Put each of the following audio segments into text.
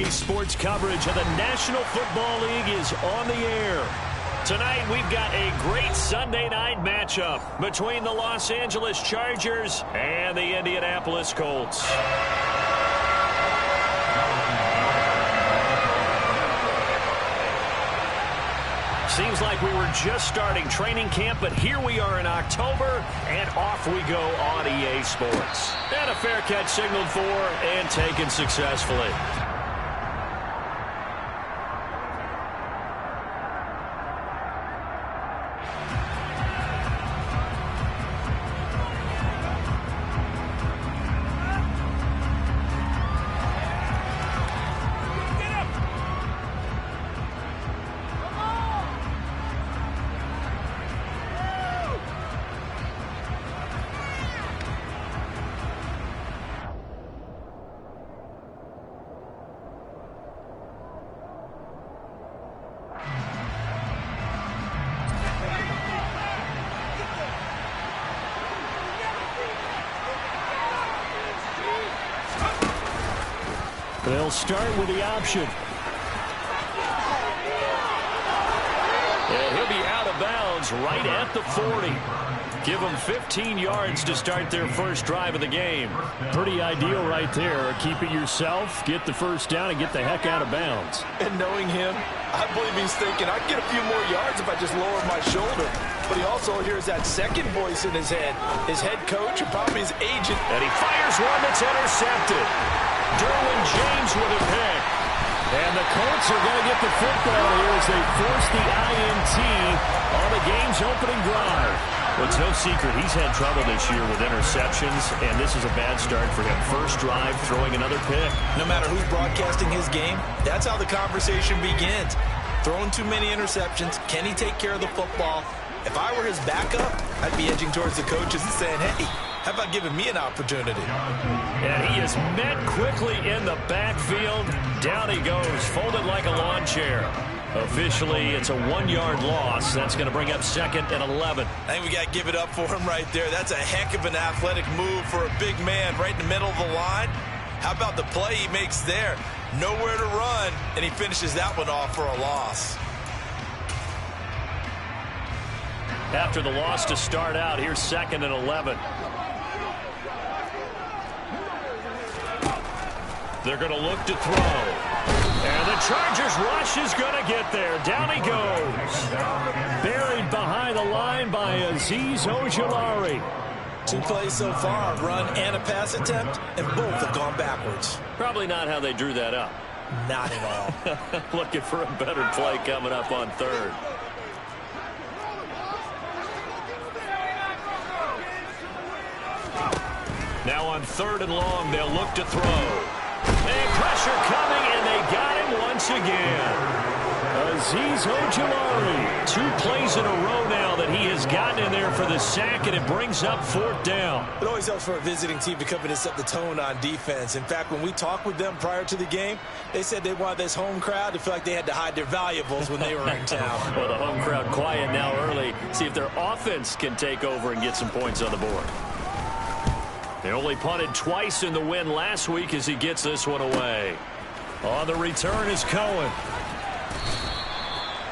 Daily sports coverage of the National Football League is on the air. Tonight, we've got a great Sunday night matchup between the Los Angeles Chargers and the Indianapolis Colts. Seems like we were just starting training camp, but here we are in October, and off we go on EA Sports. And a fair catch signaled for and taken successfully. They'll start with the option. And he'll be out of bounds right at the 40. Give them 15 yards to start their first drive of the game. Pretty ideal right there. Keep it yourself, get the first down, and get the heck out of bounds. And knowing him, I believe he's thinking, I can get a few more yards if I just lower my shoulder. But he also hears that second voice in his head. His head coach and probably his agent. And he fires one that's intercepted. Derwin James with a pick. And the Colts are going to get the football here as they force the INT on the game's opening drive. Well, it's no secret he's had trouble this year with interceptions, and this is a bad start for him. First drive, throwing another pick. No matter who's broadcasting his game, that's how the conversation begins. Throwing too many interceptions. Can he take care of the football? If I were his backup, I'd be edging towards the coaches and saying, hey, how about giving me an opportunity? And he is met quickly in the backfield. Down he goes, folded like a lawn chair. Officially, it's a 1-yard loss. That's going to bring up 2nd and 11. I think we got to give it up for him right there. That's a heck of an athletic move for a big man right in the middle of the line. How about the play he makes there? Nowhere to run, and he finishes that one off for a loss. After the loss to start out, here's 2nd and 11. They're going to look to throw. And the Chargers rush is going to get there. Down he goes. Buried behind the line by Azeez Ojulari. 2 plays so far, a run and a pass attempt, and both have gone backwards. Probably not how they drew that up. Not at all. Looking for a better play coming up on 3rd. Now on 3rd and long, they'll look to throw. And pressure coming, and they got him once again. Azeez Ojulari. 2 plays in a row now that he has gotten in there for the sack, and it brings up 4th down. It always helps for a visiting team to come in and set the tone on defense. In fact, when we talked with them prior to the game, they said they wanted this home crowd to feel like they had to hide their valuables when they were in town. Well, the home crowd quiet now early. See if their offense can take over and get some points on the board. They only punted twice in the win last week as he gets this one away. On the return is Cohen.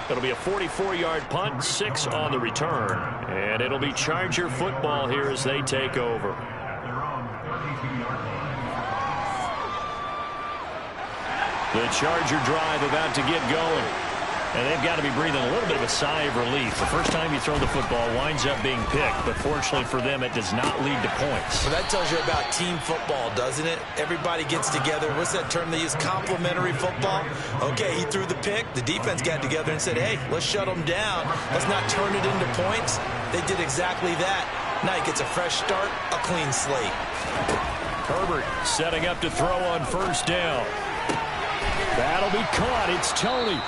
It'll be a 44-yard punt, 6 on the return. And it'll be Charger football here as they take over. The Charger drive about to get going. And they've got to be breathing a little bit of a sigh of relief. The first time you throw the football winds up being picked, but fortunately for them, it does not lead to points. Well, that tells you about team football, doesn't it? Everybody gets together. What's that term they use? Complementary football? Okay, he threw the pick. The defense got together and said, hey, let's shut them down. Let's not turn it into points. They did exactly that. Now he gets a fresh start, a clean slate. Herbert setting up to throw on 1st down. That'll be caught. It's Tony.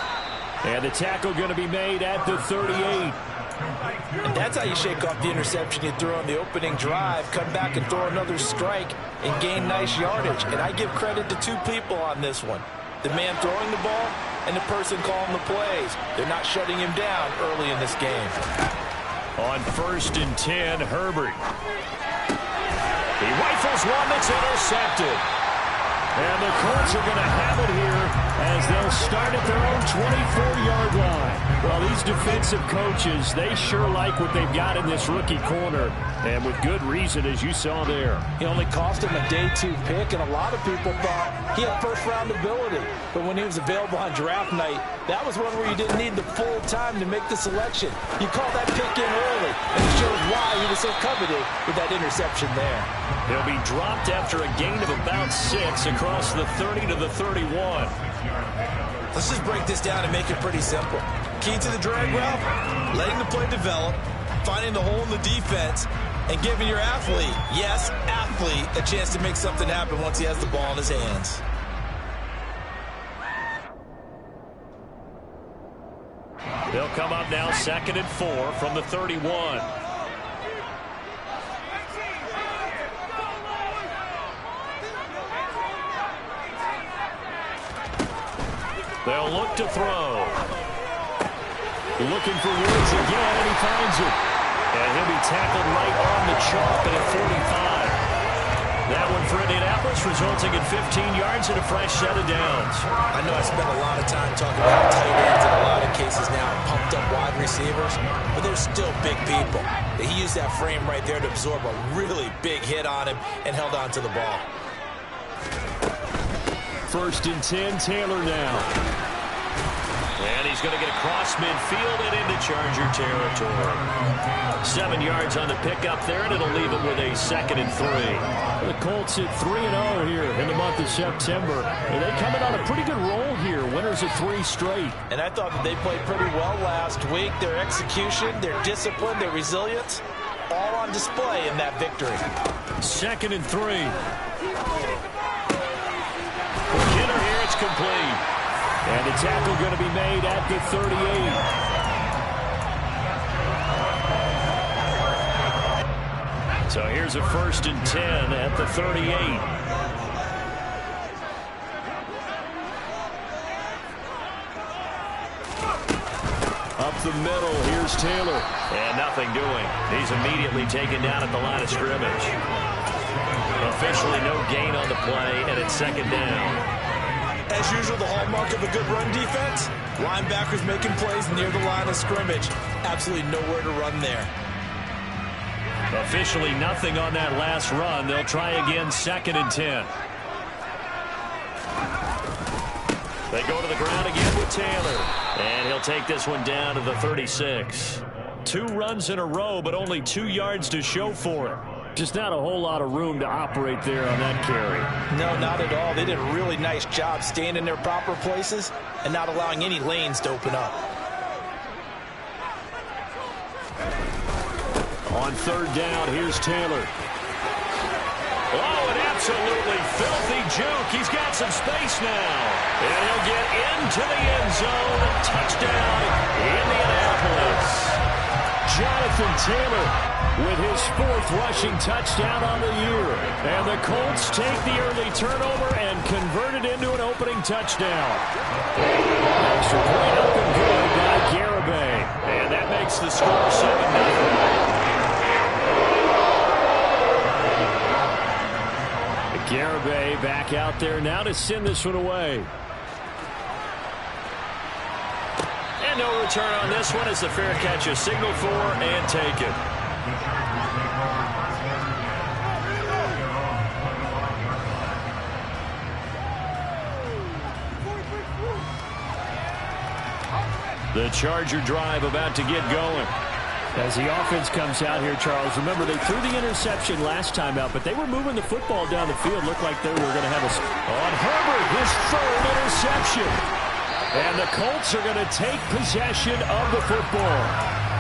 And the tackle going to be made at the 38. And that's how you shake off the interception you threw on the opening drive. Come back and throw another strike and gain nice yardage. And I give credit to 2 people on this one. The man throwing the ball and the person calling the plays. They're not shutting him down early in this game. On 1st and 10, Herbert. He rifles one that's intercepted. And the Colts are going to have it here as they'll start at their own 24-yard line. Well, these defensive coaches, they sure like what they've got in this rookie corner, and with good reason, as you saw there. He only cost him a day 2 pick, and a lot of people thought he had first-round ability. But when he was available on draft night, that was one where you didn't need the full time to make the selection. You called that pick in early, and it shows why he was so coveted with that interception there. He'll be dropped after a gain of about 6 across the 30 to the 31. Let's just break this down and make it pretty simple. Key to the drag route, letting the play develop, finding the hole in the defense, and giving your athlete, yes, athlete, a chance to make something happen once he has the ball in his hands. They'll come up now 2nd and 4 from the 31. They'll look to throw. Looking for Woods again, and he finds it. And he'll be tackled right on the chalk at 45. That one for Indianapolis, resulting in 15 yards and a fresh set of downs. I know I spent a lot of time talking about tight ends in a lot of cases now, pumped up wide receivers, but they're still big people. He used that frame right there to absorb a really big hit on him and held on to the ball. 1st and 10, Taylor now. And he's going to get across midfield and into Charger territory. 7 yards on the pickup there, and it'll leave it with a 2nd and 3. The Colts at 3-0 here in the month of September. And they coming on a pretty good roll here. Winners of 3 straight. And I thought that they played pretty well last week. Their execution, their discipline, their resilience, all on display in that victory. 2nd and 3. Kidder here, it's complete. And the tackle going to be made at the 38. So here's a 1st and 10 at the 38. Up the middle, here's Taylor. And nothing doing. He's immediately taken down at the line of scrimmage. Officially no gain on the play, and it's 2nd down. As usual, the hallmark of a good run defense, linebackers making plays near the line of scrimmage. Absolutely nowhere to run there. Officially nothing on that last run. They'll try again, 2nd and 10. They go to the ground again with Taylor. And he'll take this one down to the 36. 2 runs in a row, but only 2 yards to show for it. Just not a whole lot of room to operate there on that carry. No, not at all. They did a really nice job staying in their proper places and not allowing any lanes to open up. On 3rd down, here's Taylor. Oh, an absolutely filthy juke. He's got some space now. And he'll get into the end zone. Touchdown, Indianapolis. Jonathan Taylor with his 4th rushing touchdown on the year. And the Colts take the early turnover and convert it into an opening touchdown. Extra point up and good by Garibay. And that makes the score 7-0. Garibay back out there now to send this one away. And no return on this one as the fair catch is signaled for and taken. The Charger drive about to get going. As the offense comes out here, Charles, remember they threw the interception last time out, but they were moving the football down the field. Looked like they were going to have a... On Herbert, his 3rd interception. And the Colts are going to take possession of the football.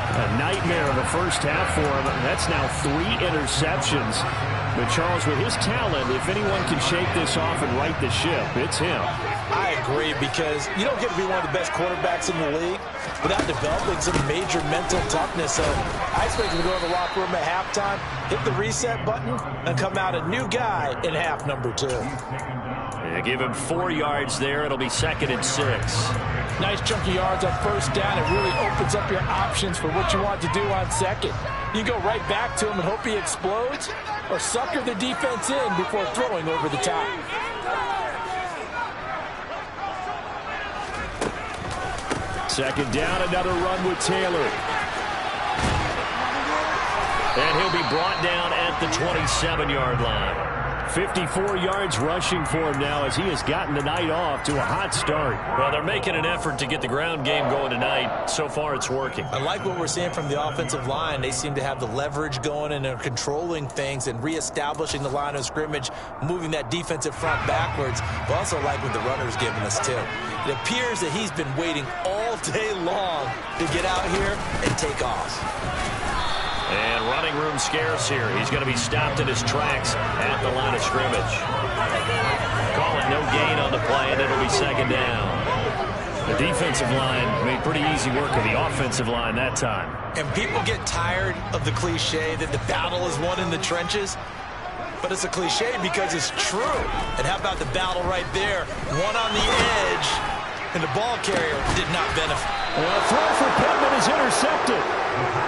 A nightmare of a first half for him. That's now 3 interceptions. But Charles, with his talent, if anyone can shake this off and right the ship, it's him. I agree, because you don't get to be one of the best quarterbacks in the league without developing some major mental toughness. So I expect him to go to the locker room at halftime, hit the reset button, and come out a new guy in half number 2. Yeah, give him 4 yards there. It'll be 2nd and 6. Nice chunky yards on 1st down. It really opens up your options for what you want to do on 2nd. You go right back to him and hope he explodes, or sucker the defense in before throwing over the top. Second down, another run with Taylor. And he'll be brought down at the 27-yard line. 54 yards rushing for him now as he has gotten the night off to a hot start. Well, they're making an effort to get the ground game going tonight. So far, it's working. I like what we're seeing from the offensive line. They seem to have the leverage going and they're controlling things and reestablishing the line of scrimmage, moving that defensive front backwards. But also like what the runner's giving us, too. It appears that he's been waiting all day long to get out here and take off. And running room scarce here. He's going to be stopped in his tracks at the line of scrimmage. Call it no gain on the play, and it'll be second down. The defensive line made pretty easy work of the offensive line that time. And people get tired of the cliche that the battle is won in the trenches. But it's a cliche because it's true. And how about the battle right there? One on the edge, and the ball carrier did not benefit. A throw for Pittman is intercepted.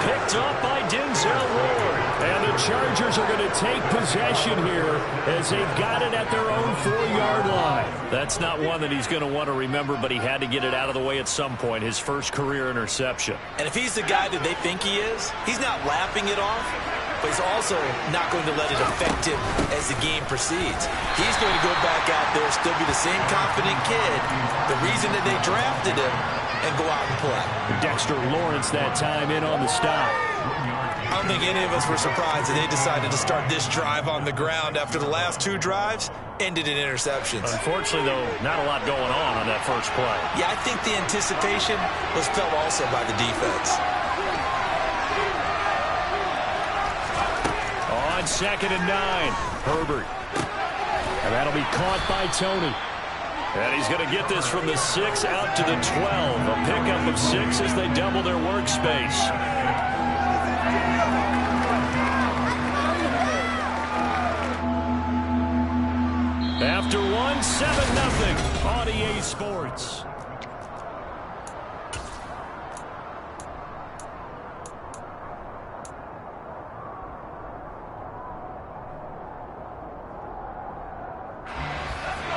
Picked up by Denzel Ward. And the Chargers are going to take possession here as they've got it at their own 4-yard line. That's not one that he's going to want to remember, but he had to get it out of the way at some point. His first career interception. And if he's the guy that they think he is, he's not laughing it off, but he's also not going to let it affect him as the game proceeds. He's going to go back out there, still be the same confident kid, the reason that they drafted him, and go out and play. Dexter Lawrence that time in on the stop. I don't think any of us were surprised that they decided to start this drive on the ground after the last 2 drives ended in interceptions. Unfortunately, though, not a lot going on that first play. Yeah, I think the anticipation was felt also by the defense. On 2nd and 9, Herbert. And that'll be caught by Tony. And he's going to get this from the 6 out to the 12. A pickup of 6 as they double their workspace. After 1, 7-0 on EA Sports.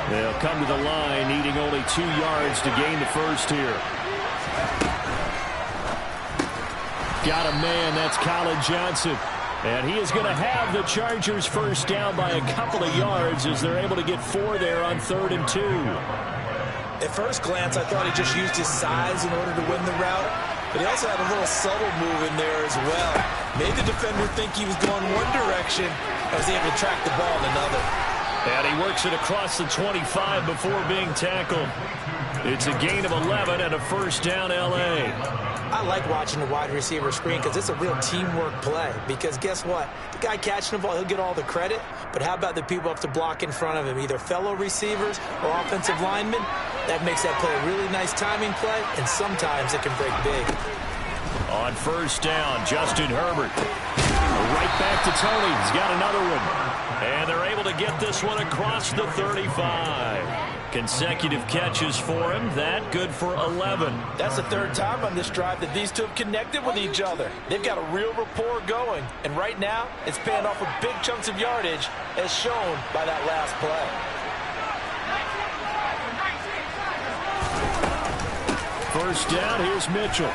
They'll come to the line, needing only 2 yards to gain the first here. Got a man, that's Colin Johnson. And he is going to have the Chargers first down by a couple of yards as they're able to get 4 there on 3rd and 2. At first glance, I thought he just used his size in order to win the route. But he also had a little subtle move in there as well. Made the defender think he was going one direction and was able to track the ball in another. And he works it across the 25 before being tackled. It's a gain of 11 and a first down, L.A. I like watching the wide receiver screen because it's a real teamwork play. Because guess what? The guy catching the ball, he'll get all the credit. But how about the people up to block in front of him, either fellow receivers or offensive linemen? That makes that play a really nice timing play, and sometimes it can break big. On first down, Justin Herbert. Right back to Tony. He's got another one. And they're able to get this one across the 35. Consecutive catches for him. That good for 11. That's the 3rd time on this drive that these two have connected with each other. They've got a real rapport going. And right now, it's paying off with big chunks of yardage as shown by that last play. First down, here's Mitchell.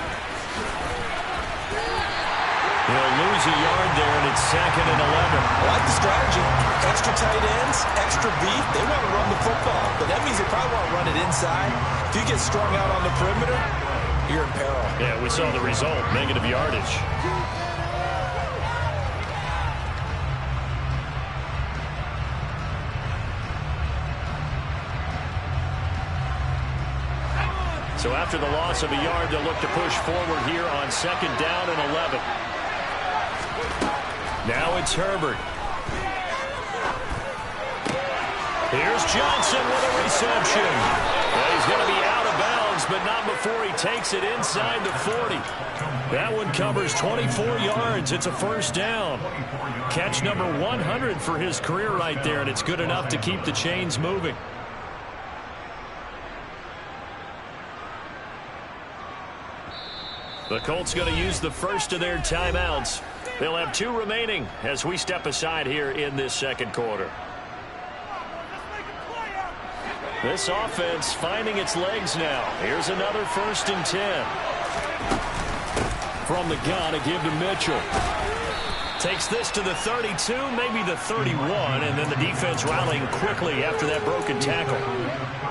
He'll lose a yard there, and it's 2nd and 11. I like the strategy. Extra tight ends, extra beef. They want to run the football, but that means they probably want to run it inside. If you get strung out on the perimeter, you're in peril. Yeah, we saw the result, negative yardage. So after the loss of a yard, they'll look to push forward here on 2nd down and 11. Now it's Herbert. Here's Johnson with a reception. Well, he's going to be out of bounds, but not before he takes it inside the 40. That one covers 24 yards. It's a first down. Catch number 100 for his career right there, and it's good enough to keep the chains moving. The Colts going to use the first of their timeouts. They'll have 2 remaining as we step aside here in this 2nd quarter. This offense finding its legs now. Here's another 1st and 10. From the gun, a give to Mitchell. Takes this to the 32, maybe the 31, and then the defense rallying quickly after that broken tackle.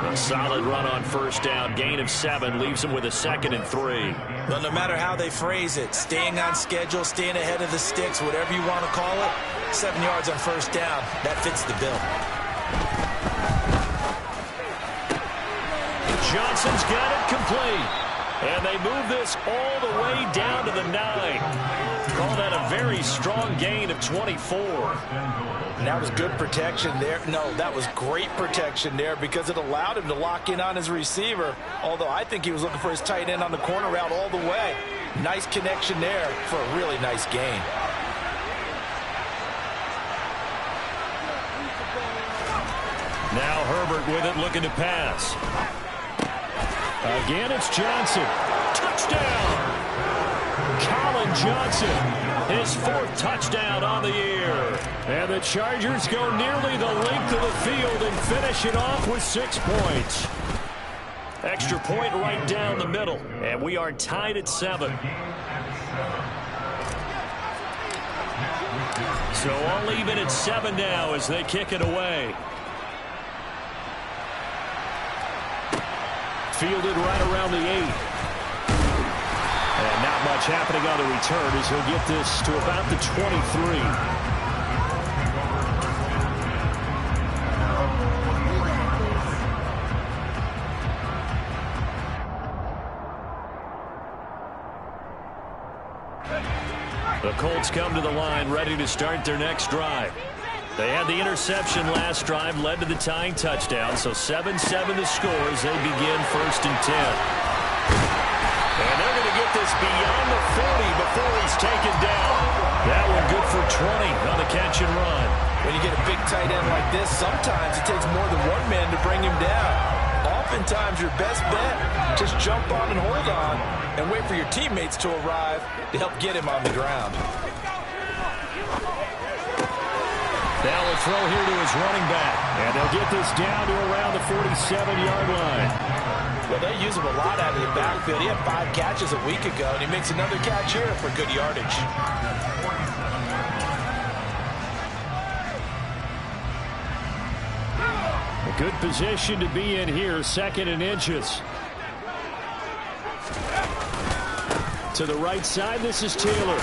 A solid run on 1st down, gain of 7, leaves them with a 2nd and 3. Well, no matter how they phrase it, staying on schedule, staying ahead of the sticks, whatever you want to call it, 7 yards on 1st down, that fits the bill. Johnson's got it complete. And they move this all the way down to the 9. Call that a very strong gain of 24. And that was good protection there. No, that was great protection there because it allowed him to lock in on his receiver. Although I think he was looking for his tight end on the corner route all the way. Nice connection there for a really nice gain. Now Herbert with it, looking to pass. Again, it's Johnson. Touchdown! Colin Johnson, his 4th touchdown on the year. And the Chargers go nearly the length of the field and finish it off with 6 points. Extra point right down the middle. And we are tied at 7. So all even at 7 now as they kick it away. Fielded right around the 8. And not much happening on the return as he'll get this to about the 23. The Colts come to the line ready to start their next drive. They had the interception last drive, led to the tying touchdown, so 7-7 the score as they begin 1st and 10. And they're going to get this beyond the 40 before he's taken down. That one good for 20 on the catch and run. When you get a big tight end like this, sometimes it takes more than one man to bring him down. Oftentimes your best bet, just jump on and hold on and wait for your teammates to arrive to help get him on the ground. Now a throw here to his running back. And they'll get this down to around the 47-yard line. Well, they use him a lot out of the backfield. He had 5 catches a week ago, and he makes another catch here for good yardage. A good position to be in here, 2nd and inches. To the right side, this is Taylor.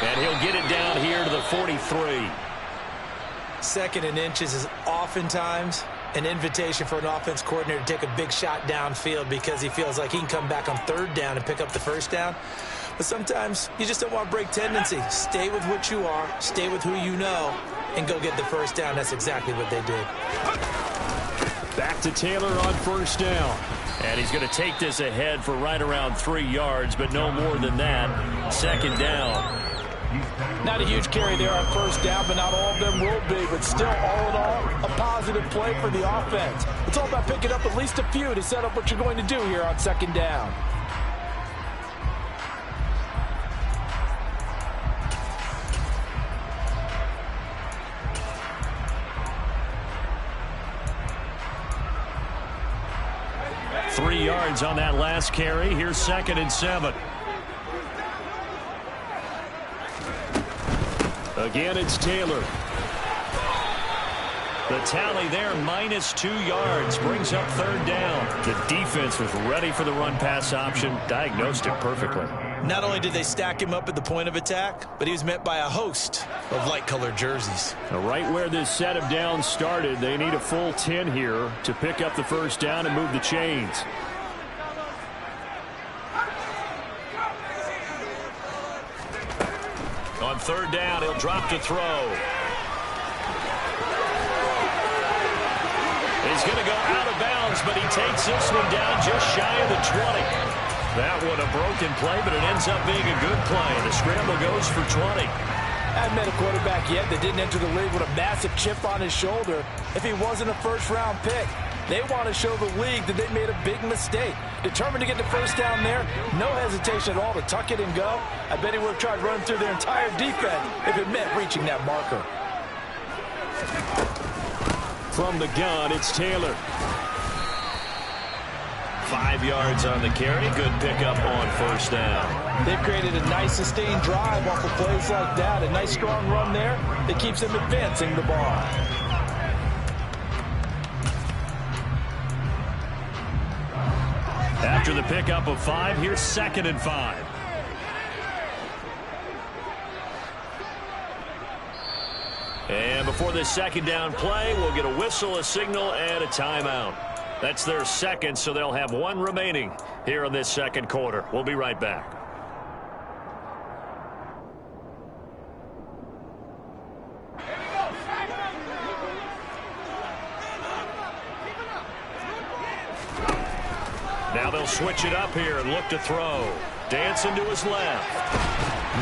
And he'll get it down here to the 43. 2nd and inches is oftentimes an invitation for an offense coordinator to take a big shot downfield because he feels like he can come back on 3rd down and pick up the 1st down. But sometimes you just don't want to break tendency. Stay with what you are, stay with who you know, and go get the 1st down. That's exactly what they did. Back to Taylor on 1st down. And he's going to take this ahead for right around 3 yards, but no more than that. 2nd down. Not a huge carry there on 1st down, but not all of them will be. But still, all in all, a positive play for the offense. It's all about picking up at least a few to set up what you're going to do here on 2nd down. Three yards on that last carry. Here's 2nd and 7. Again, it's Taylor. The tally there, -2 yards, brings up 3rd down. The defense was ready for the run-pass option, diagnosed it perfectly. Not only did they stack him up at the point of attack, but he was met by a host of light-colored jerseys. Now, right where this set of downs started, they need a full 10 here to pick up the 1st down and move the chains. On 3rd down, he'll drop to throw. He's going to go out of bounds, but he takes this one down just shy of the 20. That one a broken play, but it ends up being a good play. The scramble goes for 20. I haven't met a quarterback yet that didn't enter the league with a massive chip on his shoulder if he wasn't a first-round pick. They want to show the league that they made a big mistake. Determined to get the 1st down there, no hesitation at all to tuck it and go. I bet he would have tried running through their entire defense if it meant reaching that marker. From the gun, it's Taylor. 5 yards on the carry. Good pickup on first down. They've created a nice sustained drive off of plays like that. A nice strong run there that keeps them advancing the ball. After the pickup of 5, here's 2nd and 5. And before this second down play, we'll get a whistle, a signal, and a timeout. That's their second, so they'll have 1 remaining here in this second quarter. We'll be right back. Now they'll switch it up here and look to throw. Dancing to his left.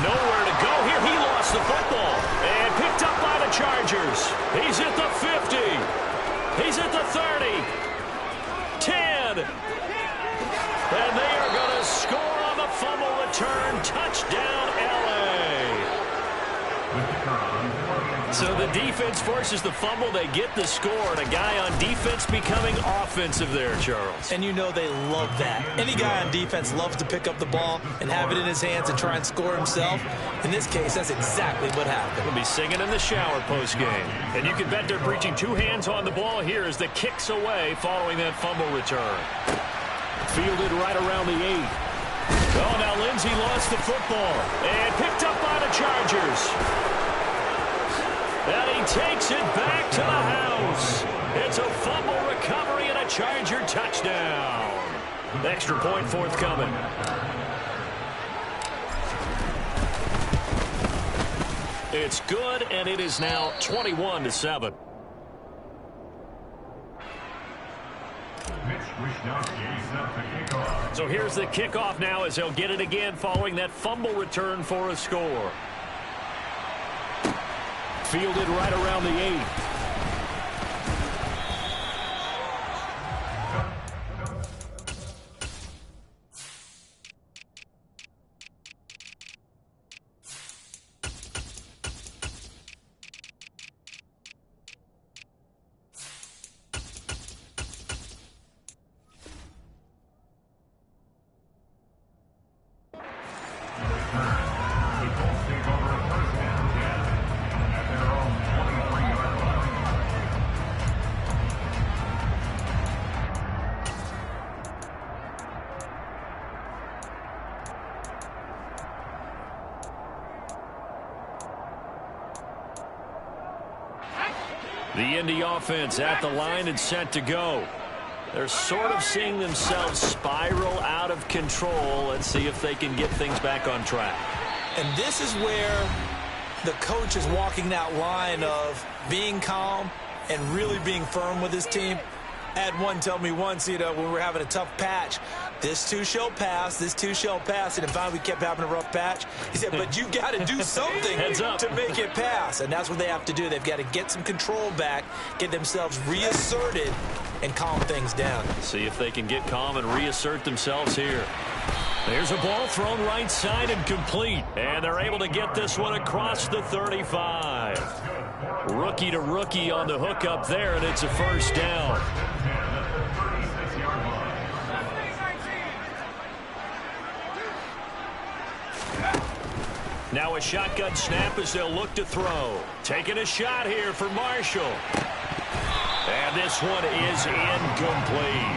Nowhere to go here. He lost the football and picked up by the Chargers. He's at the 50. He's at the 30. 10. And they are going to score on the fumble return. Touchdown, L.A. So the defense forces the fumble. They get the score. And a guy on defense becoming offensive there, Charles. And you know they love that. Any guy on defense loves to pick up the ball and have it in his hands and try and score himself. In this case, that's exactly what happened. He'll be singing in the shower post-game. And you can bet they're preaching 2 hands on the ball here as the kicks away following that fumble return. Fielded right around the 8. Oh, now Lindsey lost the football and picked up by the Chargers. And he takes it back to the house. It's a fumble recovery and a Charger touchdown. Extra point forthcoming. It's good, and it is now 21-7. So here's the kickoff now as they'll get it again following that fumble return for a score. Fielded right around the 8. The Indy offense at the line and set to go. They're sort of seeing themselves spiral out of control. Let's see if they can get things back on track. And this is where the coach is walking that line of being calm and really being firm with his team. I had one tell me once, when we were having a tough patch, this too shall pass, this too shall pass. And finally we kept having a rough patch. He said, but you got to do something to make it pass. And that's what they have to do. They've got to get some control back, get themselves reasserted, and calm things down. See if they can get calm and reassert themselves here. There's a ball thrown right side and complete. And they're able to get this one across the 35. Rookie to rookie on the hookup there, and it's a first down. Now a shotgun snap as they'll look to throw. Taking a shot here for Marshall. And this one is incomplete.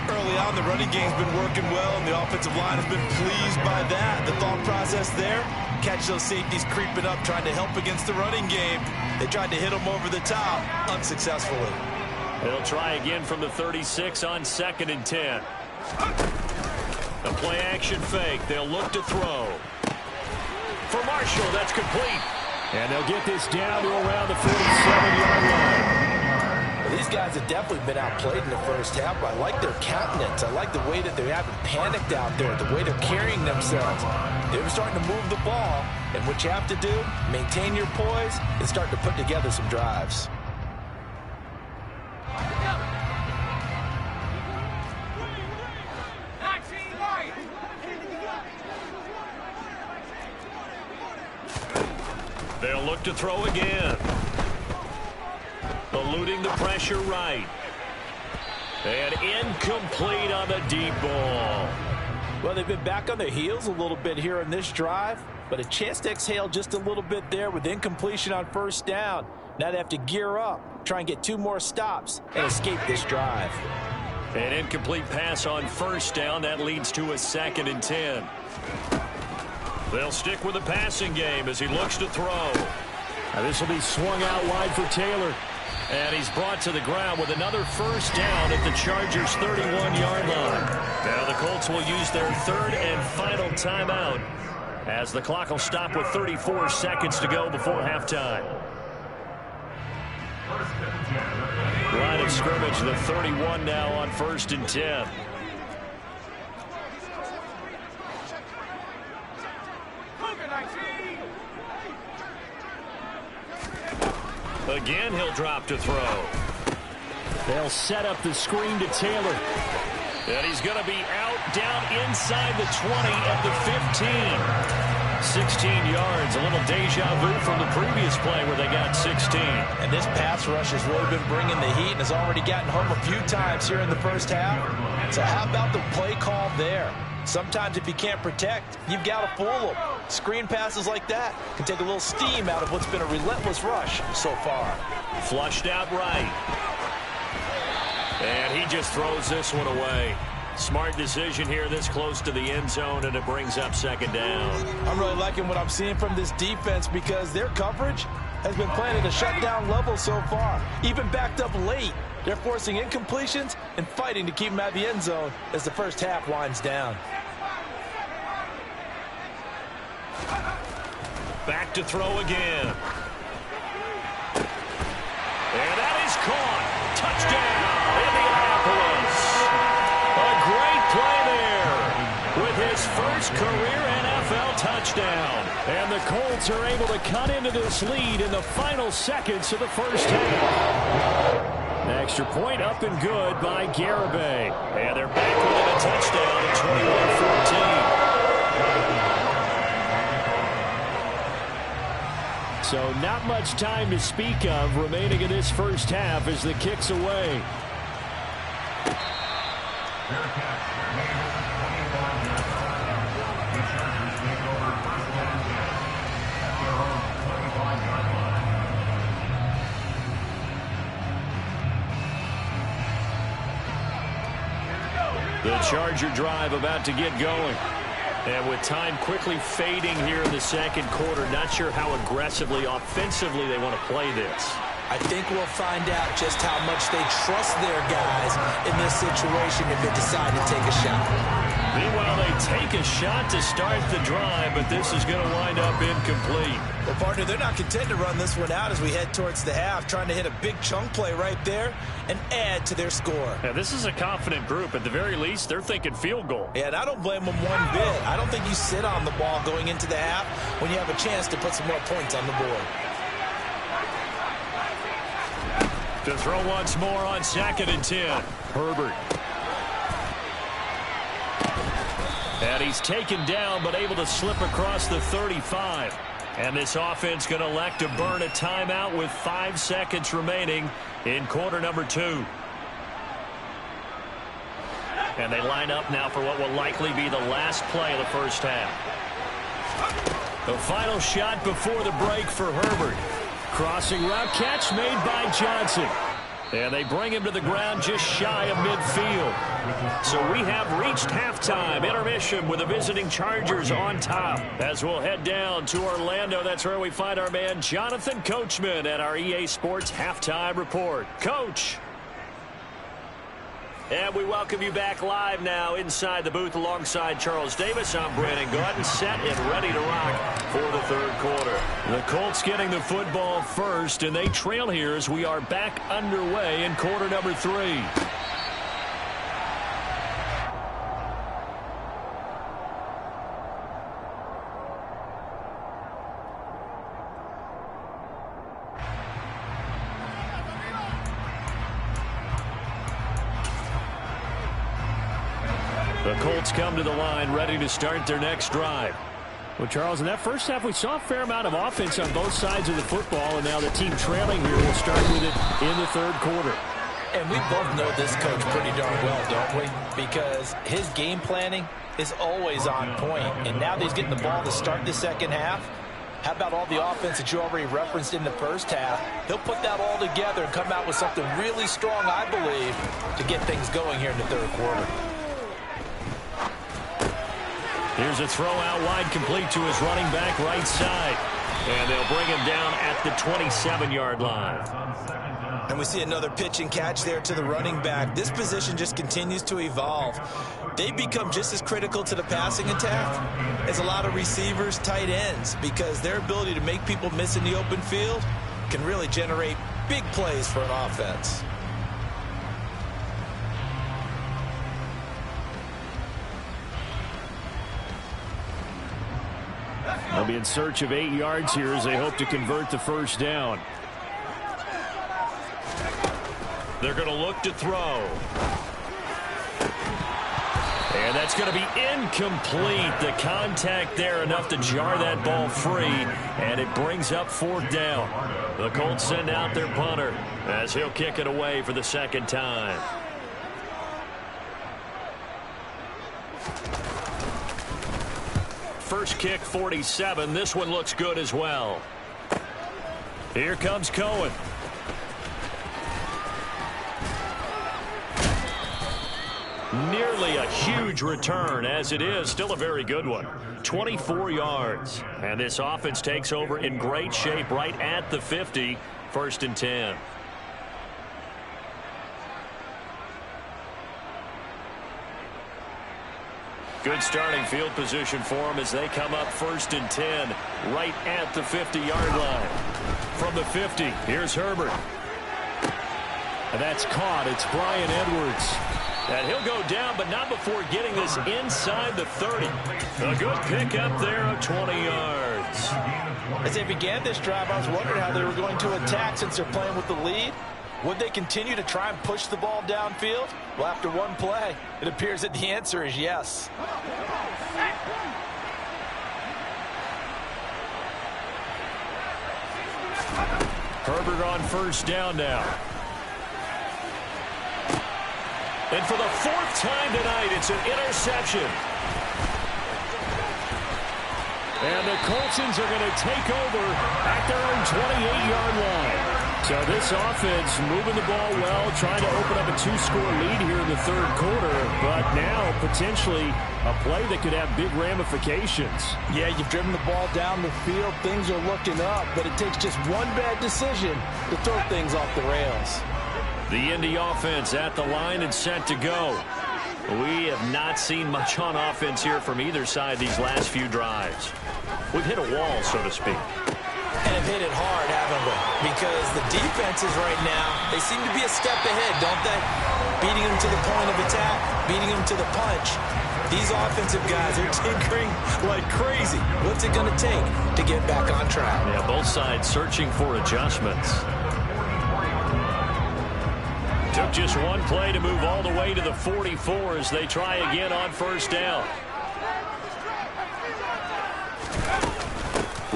Early on, the running game's been working well, and the offensive line has been pleased by that. The thought process there, catch those safeties creeping up, trying to help against the running game. They tried to hit them over the top, unsuccessfully. They'll try again from the 36 on 2nd and 10. A play-action fake. They'll look to throw. For Marshall, that's complete. And they'll get this down to around the 47-yard line. Well, these guys have definitely been outplayed in the first half, but I like their countenance. I like the way that they haven't panicked out there, the way they're carrying themselves. They're starting to move the ball, and what you have to do, maintain your poise and start to put together some drives. They'll look to throw again. Eluding the pressure right. And incomplete on the deep ball. Well, they've been back on their heels a little bit here in this drive, but a chance to exhale just a little bit there with incompletion on first down. Now they have to gear up, try and get 2 more stops, and escape this drive. An incomplete pass on first down. That leads to a 2nd and 10. They'll stick with the passing game as he looks to throw. Now this will be swung out wide for Taylor. And he's brought to the ground with another first down at the Chargers' 31-yard line. Now the Colts will use their 3rd and final timeout as the clock will stop with 34 seconds to go before halftime. Line of scrimmage, the 31 now on 1st and 10. Again, he'll drop to throw. They'll set up the screen to Taylor. And he's going to be out down inside the 20 at the 15. 16 yards, a little deja vu from the previous play where they got 16. And this pass rush has really been bringing the heat and has already gotten home a few times here in the first half. So how about the play call there? Sometimes if you can't protect, you've got to fool them. Screen passes like that can take a little steam out of what's been a relentless rush so far. Flushed out right. And he just throws this one away. Smart decision here this close to the end zone, and it brings up 2nd down. I'm really liking what I'm seeing from this defense because their coverage has been playing at a shutdown level so far. Even backed up late, they're forcing incompletions and fighting to keep them out of the end zone as the first half winds down. Back to throw again. And that is caught. Touchdown, Indianapolis. A great play there with his first career NFL touchdown. And the Colts are able to cut into this lead in the final seconds of the first half. Extra point up and good by Garibay. And they're back within a touchdown at 21-14. So not much time to speak of remaining in this first half as the kick's away. The Charger drive about to get going. And with time quickly fading here in the second quarter, not sure how aggressively, offensively they want to play this. I think we'll find out just how much they trust their guys in this situation if they decide to take a shot. Meanwhile, they take a shot to start the drive, but this is going to wind up incomplete. Well, partner, they're not content to run this one out as we head towards the half, trying to hit a big chunk play right there and add to their score. Now, this is a confident group. At the very least, they're thinking field goal. Yeah, and I don't blame them one bit. I don't think you sit on the ball going into the half when you have a chance to put some more points on the board. To throw once more on 2nd and 10. Herbert. And he's taken down, but able to slip across the 35. And this offense going to elect to burn a timeout with 5 seconds remaining in quarter number 2. And they line up now for what will likely be the last play of the first half. The final shot before the break for Herbert. Crossing route catch made by Johnson. And they bring him to the ground just shy of midfield. So we have reached halftime. Intermission with the visiting Chargers on top. As we'll head down to Orlando, that's where we find our man Jonathan Coachman at our EA Sports Halftime Report. Coach. And we welcome you back live now inside the booth alongside Charles Davis. I'm Brandon Gordon, set and ready to rock for the third quarter. The Colts getting the football first, and they trail here as we are back underway in quarter number 3. The Colts come to the line ready to start their next drive. Well, Charles, in that first half, we saw a fair amount of offense on both sides of the football, and now the team trailing here will start with it in the third quarter. And we both know this coach pretty darn well, don't we? Because his game planning is always on point. And now that he's getting the ball to start the second half, how about all the offense that you already referenced in the first half? He'll put that all together and come out with something really strong, I believe, to get things going here in the third quarter. Here's a throw out wide, complete to his running back right side. And they'll bring him down at the 27-yard line. And we see another pitch and catch there to the running back. This position just continues to evolve. They become just as critical to the passing attack as a lot of receivers, tight ends, because their ability to make people miss in the open field can really generate big plays for an offense. They'll be in search of 8 yards here as they hope to convert the first down. They're going to look to throw. And that's going to be incomplete. The contact there enough to jar that ball free, and it brings up fourth down. The Colts send out their punter as he'll kick it away for the second time. First kick, 47. This one looks good as well. Here comes Cohen. Nearly a huge return, as it is still a very good one. 24 yards. And this offense takes over in great shape right at the 50. First and 10. Good starting field position for them as they come up first and 10 right at the 50-yard line. From the 50, here's Herbert. And that's caught. It's Bryan Edwards. And he'll go down, but not before getting this inside the 30. A good pickup there of 20 yards. As they began this drive, I was wondering how they were going to attack since they're playing with the lead. Would they continue to try and push the ball downfield? Well, after one play, it appears that the answer is yes. Herbert on first down now. And for the fourth time tonight, it's an interception. And the Coltsons are going to take over at their own 28-yard line. So this offense moving the ball well, trying to open up a 2-score lead here in the third quarter, but now potentially a play that could have big ramifications. Yeah, you've driven the ball down the field. Things are looking up, but it takes just one bad decision to throw things off the rails. The Indy offense at the line and set to go. We have not seen much on offense here from either side these last few drives. We've hit a wall, so to speak. And have hit it hard, haven't we? Because the defenses right now, they seem to be a step ahead, don't they? Beating them to the point of attack, beating them to the punch. These offensive guys are tinkering like crazy. What's it going to take to get back on track? Yeah, both sides searching for adjustments. Took just one play to move all the way to the 44 as they try again on first down.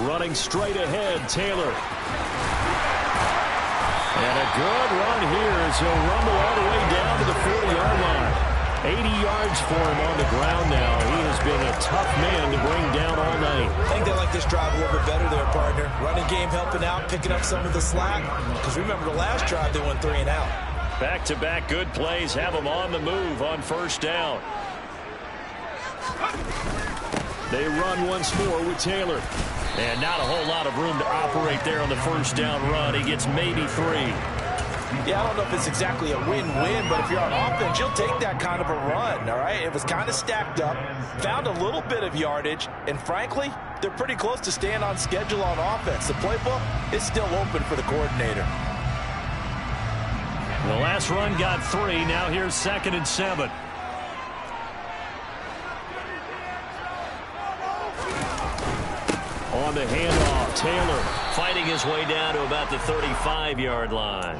Running straight ahead, Taylor. And a good run here as he'll rumble all the way down to the 40-yard line. 80 yards for him on the ground now. He has been a tough man to bring down all night. I think they like this drive a little bit better there, partner. Running game helping out, picking up some of the slack. Because remember the last drive, they went 3 and out. Back-to-back good plays have them on the move on first down. They run once more with Taylor. And not a whole lot of room to operate there on the first down run. He gets maybe 3. Yeah, I don't know if it's exactly a win-win, but if you're on offense, you'll take that kind of a run, all right? It was kind of stacked up, found a little bit of yardage, and frankly, they're pretty close to staying on schedule on offense. The playbook is still open for the coordinator. The last run got 3. Now here's 2nd and 7. On the handoff, Taylor fighting his way down to about the 35-yard line.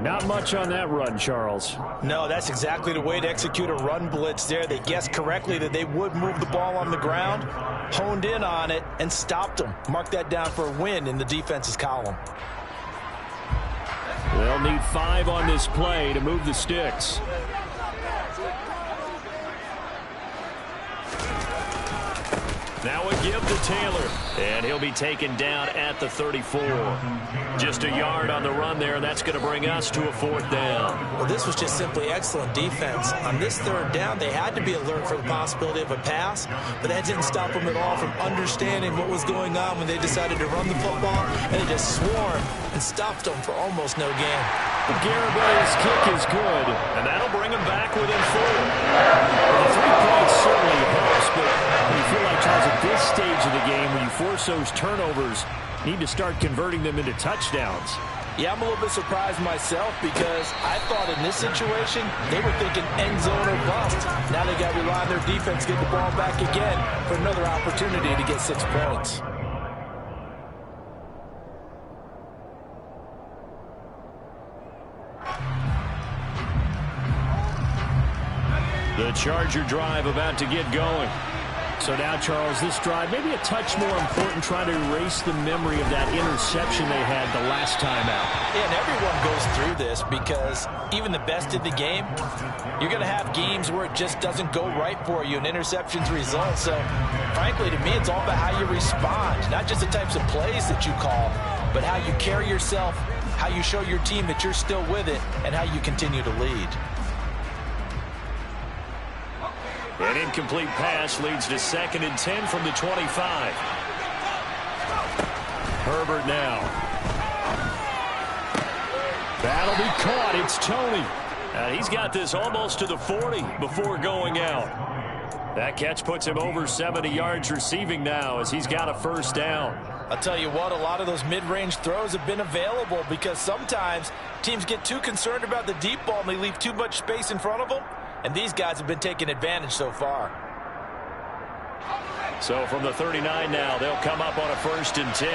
Not much on that run, Charles. No, that's exactly the way to execute a run blitz there. They guessed correctly that they would move the ball on the ground, honed in on it, and stopped them. Mark that down for a win in the defense's column. They'll need 5 on this play to move the sticks. Now a give to Taylor, and he'll be taken down at the 34. Just a yard on the run there, and that's going to bring us to a 4th down. Well, this was just simply excellent defense. On this 3rd down, they had to be alert for the possibility of a pass, but that didn't stop them at all from understanding what was going on when they decided to run the football, and they just swarmed and stopped them for almost no gain. Garibaldi's kick is good, and that'll bring him back within 4. Well, the 3 points certainly helps, but you feel like, Charles, at this stage of the game, when you force those turnovers, you need to start converting them into touchdowns. Yeah, I'm a little bit surprised myself because I thought in this situation, they were thinking end zone or bust. Now they got to rely on their defense, get the ball back again for another opportunity to get 6 points. The Charger drive about to get going. So now, Charles, this drive maybe a touch more important, trying to erase the memory of that interception they had the last time out. Yeah, and everyone goes through this because even the best in the game, you're going to have games where it just doesn't go right for you and interceptions result. So, frankly, to me, it's all about how you respond, not just the types of plays that you call, but how you carry yourself, how you show your team that you're still with it, and how you continue to lead. An incomplete pass leads to 2nd and 10 from the 25. Herbert now. That'll be caught. It's Tony. He's got this almost to the 40 before going out. That catch puts him over 70 yards receiving now as he's got a 1st down. I'll tell you what, a lot of those mid-range throws have been available because sometimes teams get too concerned about the deep ball and they leave too much space in front of them. And these guys have been taking advantage so far. So from the 39 now, they'll come up on a 1st and 10.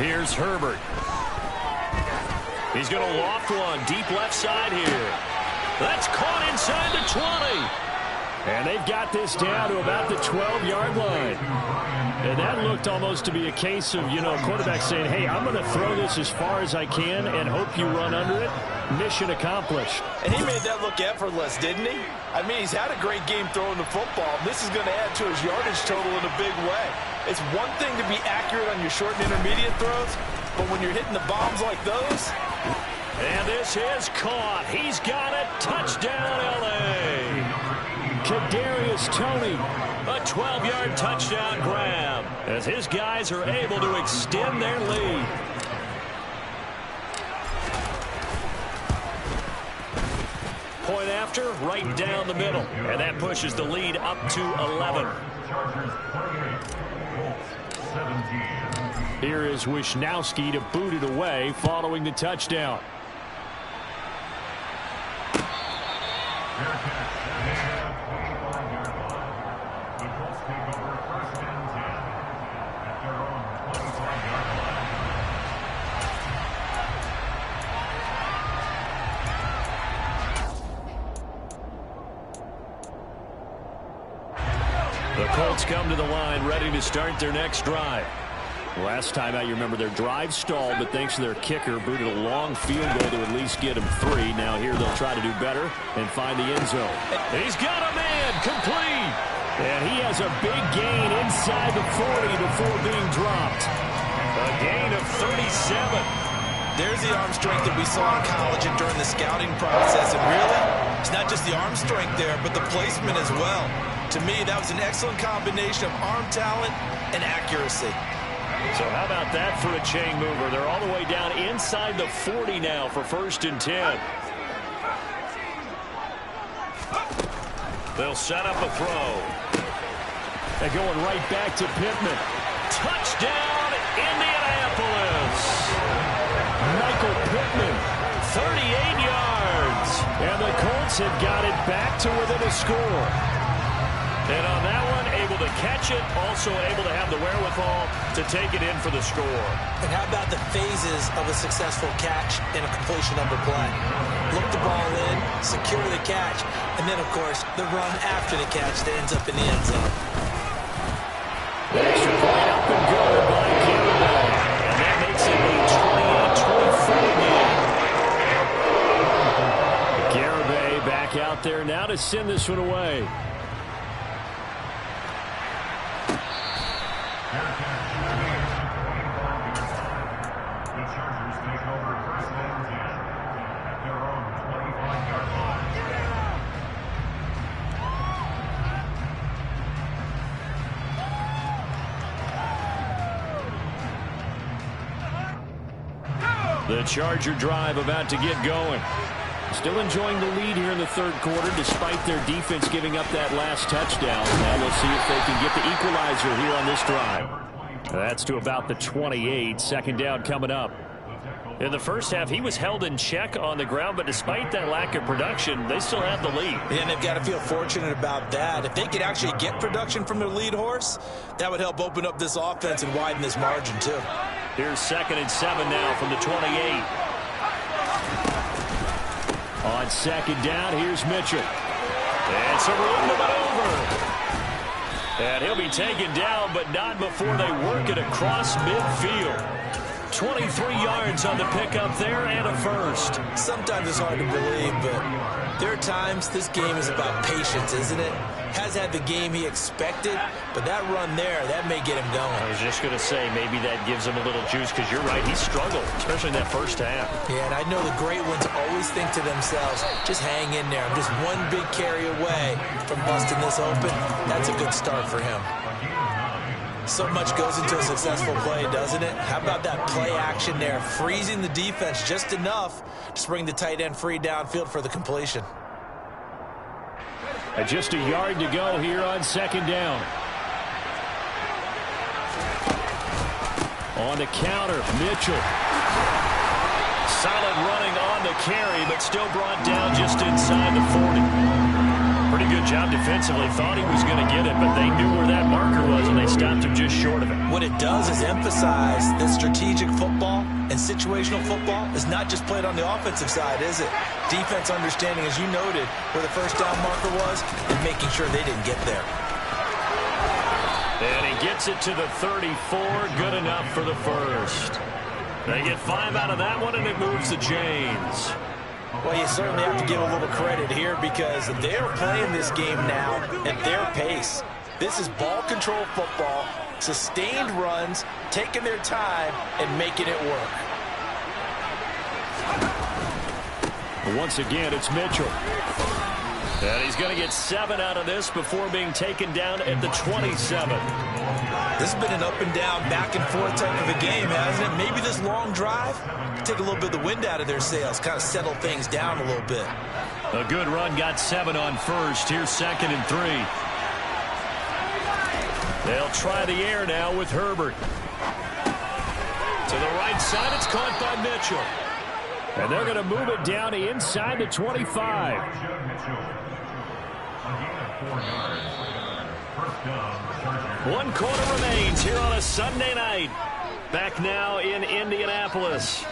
Here's Herbert. He's going to loft one deep left side here. That's caught inside the 20. And they've got this down to about the 12-yard line. And that looked almost to be a case of, a quarterback saying, hey, I'm going to throw this as far as I can and hope you run under it. Mission accomplished. And he made that look effortless, didn't he? I mean, he's had a great game throwing the football. This is going to add to his yardage total in a big way. It's one thing to be accurate on your short and intermediate throws, but when you're hitting the bombs like those. And this is caught. He's got it. Touchdown, L.A. Kadarius Toney, a 12-yard touchdown grab as his guys are able to extend their lead. Point after, right down the middle, and that pushes the lead up to 11. Here is Wisnowski to boot it away following the touchdown. The Colts come to the line ready to start their next drive. Last time out, you remember their drive stalled, but thanks to their kicker, booted a long field goal to at least get them 3. Now here they'll try to do better and find the end zone. He's got a man, complete. And he has a big gain inside the 40 before being dropped. A gain of 37. There's the arm strength that we saw in college and during the scouting process. And really, it's not just the arm strength there, but the placement as well. To me, that was an excellent combination of arm talent and accuracy. So how about that for a chain mover? They're all the way down inside the 40 now for 1st and 10. They'll set up a throw. They're going right back to Pittman. Touchdown, Indianapolis. Michael Pittman, 38 yards. And the Colts have got it back to within a score. And on that one, able to catch it, also able to have the wherewithal to take it in for the score. And how about the phases of a successful catch and a completion of a play? Look the ball in, secure the catch, and then, of course, the run after the catch that ends up in the end zone. The extra point up and good by Garibay. And that makes it a 28-24 game. Garibay back out there now to send this one away. The Charger drive about to get going. Still enjoying the lead here in the third quarter despite their defense giving up that last touchdown. Now we'll see if they can get the equalizer here on this drive. That's to about the 28. Second down coming up. In the first half, he was held in check on the ground, but despite that lack of production, they still have the lead. And they've got to feel fortunate about that. If they could actually get production from their lead horse, that would help open up this offense and widen this margin too. Here's 2nd and 7 now from the 28. On second down, here's Mitchell. And some room to maneuver. And he'll be taken down, but not before they work it across midfield. 23 yards on the pickup there and a first. Sometimes it's hard to believe, but there are times this game is about patience, isn't it? Has had the game he expected, but that run there, that may get him going. I was just going to say, maybe that gives him a little juice, because you're right, he struggled, especially in that first half. Yeah, and I know the great ones always think to themselves, just hang in there. I'm just one big carry away from busting this open. That's a good start for him. So much goes into a successful play, doesn't it? How about that play action there, freezing the defense just enough to bring the tight end free downfield for the completion. And just a yard to go here on second down. On the counter, Mitchell. Solid running on the carry, but still brought down just inside the 40. Pretty good job defensively. Thought he was going to get it, but they knew where that marker was, and they stopped him just short of it. What it does is emphasize that strategic football and situational football is not just played on the offensive side, is it? Defense understanding, as you noted, where the first down marker was and making sure they didn't get there. And he gets it to the 34. Good enough for the first. They get 5 out of that one, and it moves to James. Well, you certainly have to give a little credit here because they're playing this game now at their pace. This is ball control football, sustained runs, taking their time, and making it work. Once again, it's Mitchell. And he's going to get 7 out of this before being taken down at the 27. This has been an up and down, back and forth type of a game, hasn't it? Maybe this long drive could take a little bit of the wind out of their sails, kind of settle things down a little bit. A good run, got 7 on first. Here's 2nd and 3. They'll try the air now with Herbert. To the right side, it's caught by Mitchell. And they're going to move it down inside the 25. One quarter remains here on a Sunday night. Back now in Indianapolis.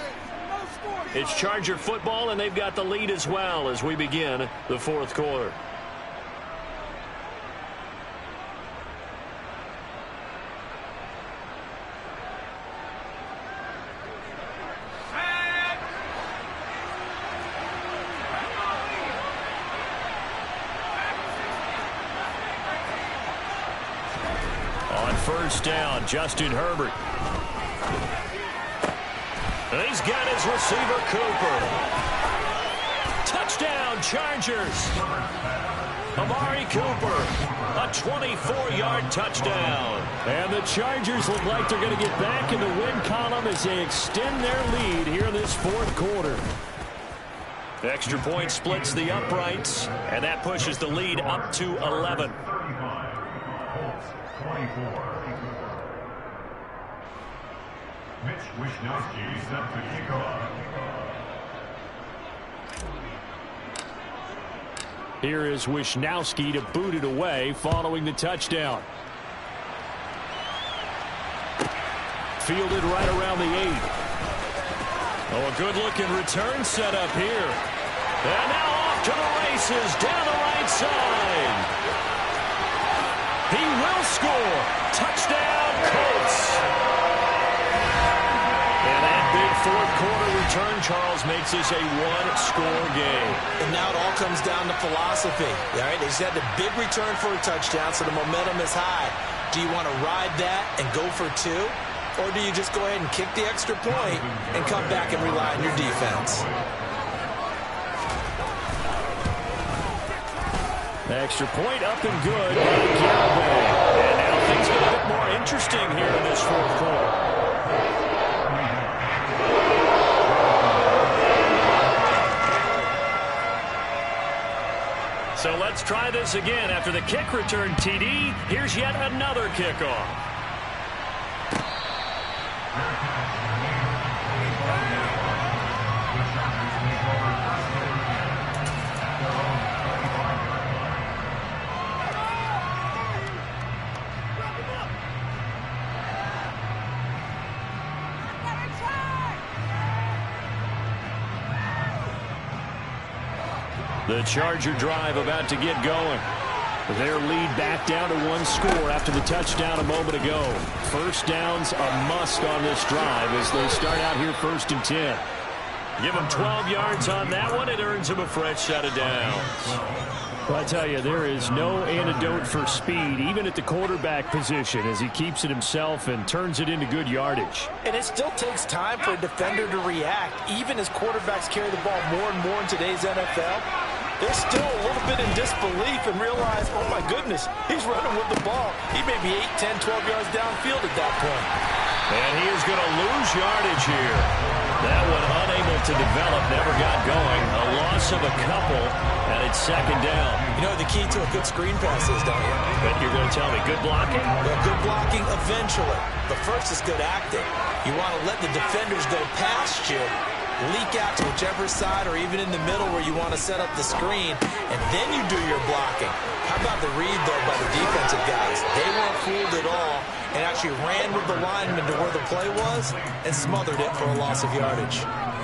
It's Charger football, and they've got the lead as well as we begin the fourth quarter. First down, Justin Herbert. And he's got his receiver, Cooper. Touchdown, Chargers. Amari Cooper, a 24-yard touchdown. And the Chargers look like they're going to get back in the win column as they extend their lead here in this fourth quarter. The extra point splits the uprights, and that pushes the lead up to 11. 24. Mitch Wishnowsky set to kick off. Here is Wisnowski to boot it away following the touchdown. Fielded right around the 8. Oh, a good-looking return set up here. And now off to the races down the right side. He will score. Touchdown, Colts. And that big fourth-quarter return, Charles, makes this a one-score game. And now it all comes down to philosophy. All right, they just had the big return for a touchdown, so the momentum is high. Do you want to ride that and go for 2? Or do you just go ahead and kick the extra point and come back and rely on your defense? Extra point up and good by Garibay. And now things get a bit more interesting here in this fourth quarter. So let's try this again. After the kick return, TD, here's yet another kickoff. The Charger drive about to get going. Their lead back down to 1 score after the touchdown a moment ago. First down's a must on this drive as they start out here 1st and 10. Give them 12 yards on that one. It earns them a fresh set of downs. Well, I tell you, there is no antidote for speed, even at the quarterback position, as he keeps it himself and turns it into good yardage. And it still takes time for a defender to react, even as quarterbacks carry the ball more and more in today's NFL. They're still a little bit in disbelief and realize, oh, my goodness, he's running with the ball. He may be 8, 10, 12 yards downfield at that point. And he is going to lose yardage here. That one unable to develop, never got going. A loss of a couple, and it's 2nd down. You know the key to a good screen pass is, don't you? But you're going to tell me good blocking? Well, good blocking eventually. But first is good acting. You want to let the defenders go past you, leak out to whichever side or even in the middle where you want to set up the screen, and then you do your blocking. How about the read, though, by the defensive guys? They weren't fooled at all and actually ran with the lineman to where the play was and smothered it for a loss of yardage.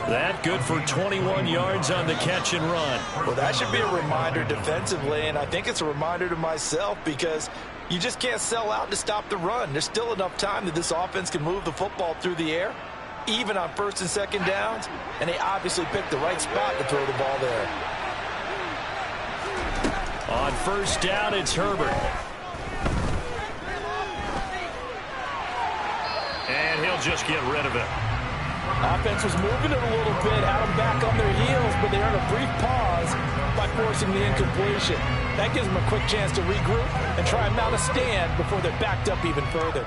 That good for 21 yards on the catch and run. Well, that should be a reminder defensively, and I think it's a reminder to myself because you just can't sell out to stop the run. There's still enough time that this offense can move the football through the air, even on 1st and 2nd downs, and they obviously picked the right spot to throw the ball there. On 1st down, it's Herbert. And he'll just get rid of it. Offense was moving it a little bit, had them back on their heels, but they earned a brief pause by forcing the incompletion. That gives them a quick chance to regroup and try and mount a stand before they're backed up even further.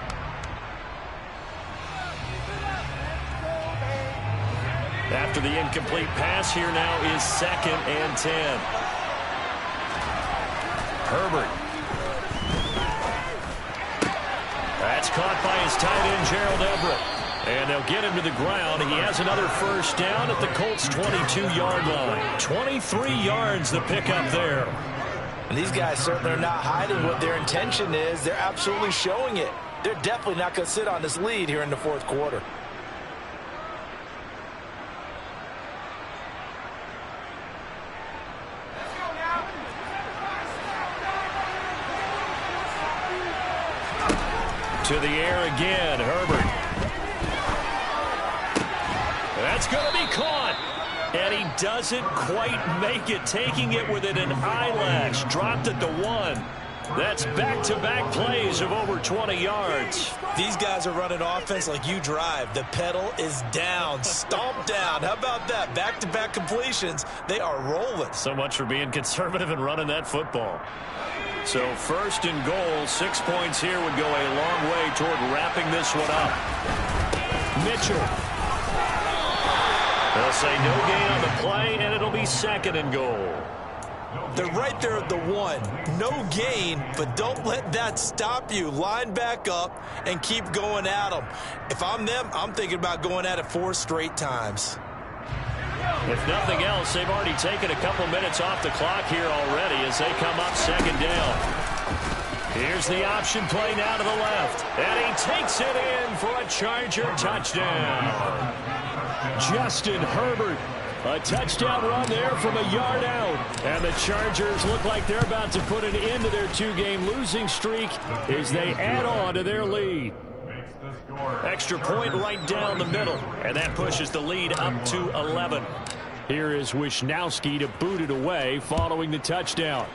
After the incomplete pass, here now is 2nd and 10. Herbert. That's caught by his tight end, Gerald Everett. And they'll get him to the ground. He has another 1st down at the Colts' 22-yard line. 23 yards the pickup there. And these guys certainly are not hiding what their intention is. They're absolutely showing it. They're definitely not going to sit on this lead here in the 4th quarter. To the air again, Herbert. That's going to be caught. And he doesn't quite make it, taking it within an eyelash. Dropped at the 1. That's back-to-back plays of over 20 yards. These guys are running offense like you drive. The pedal is down, stomped down. How about that? Back-to-back completions. They are rolling. So much for being conservative and running that football. So 1st and goal, 6 points here would go a long way toward wrapping this one up. Mitchell. They'll say no gain on the play, and it'll be 2nd and goal. They're right there at the 1. No gain, but don't let that stop you. Line back up and keep going at them. If I'm them, I'm thinking about going at it 4 straight times. If nothing else, they've already taken a couple minutes off the clock here already as they come up second down. Here's the option play now to the left. And he takes it in for a Charger touchdown. Justin Herbert. A touchdown run there from a yard out. And the Chargers look like they're about to put an end to their two-game losing streak as they add on to their lead. Extra point right down the middle. And that pushes the lead up to 11. Here is Wishnowski to boot it away following the touchdown.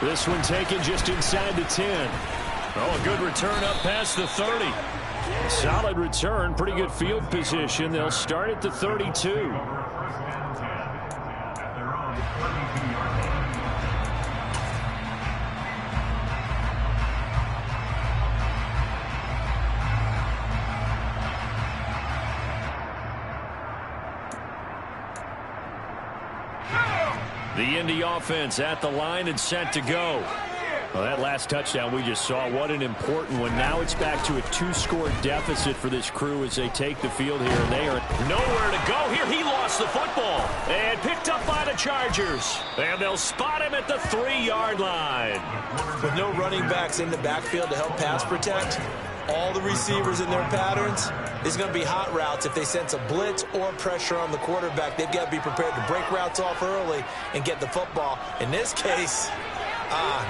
This one taken just inside the 10. Oh, a good return up past the 30. Solid return, pretty good field position. They'll start at the 32. The Indy offense at the line and set to go. Well, that last touchdown we just saw, what an important one. Now it's back to a 2-score deficit for this crew as they take the field here. And they are nowhere to go here. He lost the football and picked up by the Chargers. And they'll spot him at the 3-yard line. With no running backs in the backfield to help pass protect, all the receivers in their patterns, it's going to be hot routes. If they sense a blitz or pressure on the quarterback, they've got to be prepared to break routes off early and get the football. In this case,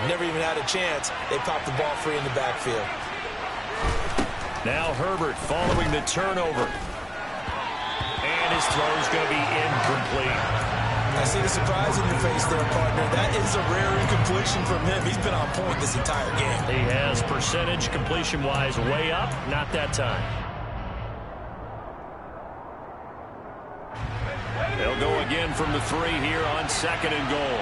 never even had a chance. They popped the ball free in the backfield. Now Herbert following the turnover. And his throw is going to be incomplete. I see the surprise in your face there, partner. That is a rare incompletion from him. He's been on point this entire game. He has percentage completion-wise way up. Not that time. They'll go again from the 3 here on 2nd and goal.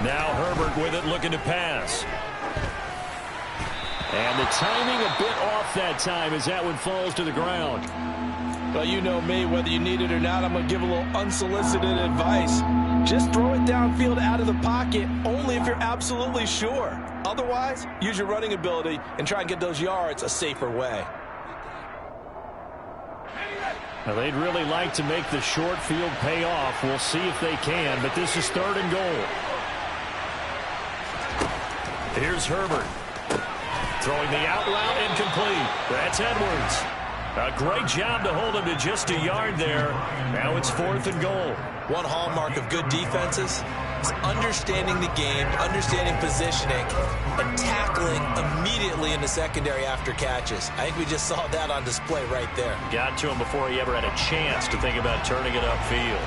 Now Herbert with it, looking to pass. And the timing a bit off that time as that one falls to the ground. Well, you know me, whether you need it or not, I'm going to give a little unsolicited advice. Just throw it downfield out of the pocket only if you're absolutely sure. Otherwise, use your running ability and try and get those yards a safer way. Now, they'd really like to make the short field pay off. We'll see if they can, but this is 3rd and goal. Here's Herbert. Throwing the out route incomplete. That's Edwards. A great job to hold him to just a yard there. Now it's 4th and goal. One hallmark of good defenses is understanding the game, understanding positioning, and tackling immediately in the secondary after catches. I think we just saw that on display right there. Got to him before he ever had a chance to think about turning it upfield.